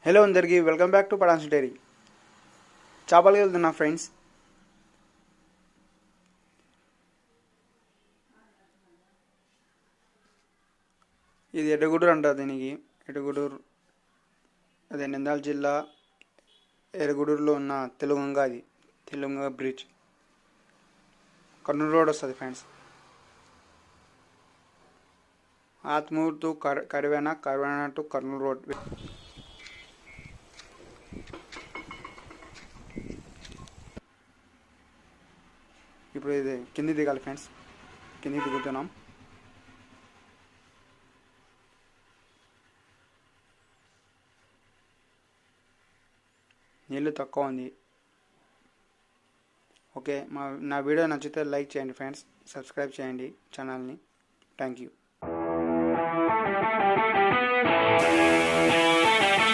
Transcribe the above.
Hello అందరికీ welcome back to పడాన్స్ dairy. చేపలకి వెళ్తున్నా ఫ్రెండ్స్. ఇది ఎర్రగూడూరు అంటారు దీనికి. ఎర్రగూడూరు అదే నంద్యాల జిల్లా ఎర్రగూడూరులో ఉన్న తెలుగంగా. అది తెలుగంగా బ్రిడ్జ్ కర్నూలు రోడ్ వస్తుంది friends. Atmur to Karivena to Kurnool road. ఇప్పుడు ఇది కింది దిగాలి ఫ్రెండ్స్. కింది దిగుతున్నాం. నీళ్ళు తక్కువ ఉంది. ఓకే, నా వీడియో నచ్చితే లైక్ చేయండి ఫ్రెండ్స్, సబ్స్క్రైబ్ చేయండి ఛానల్ని. Thank you.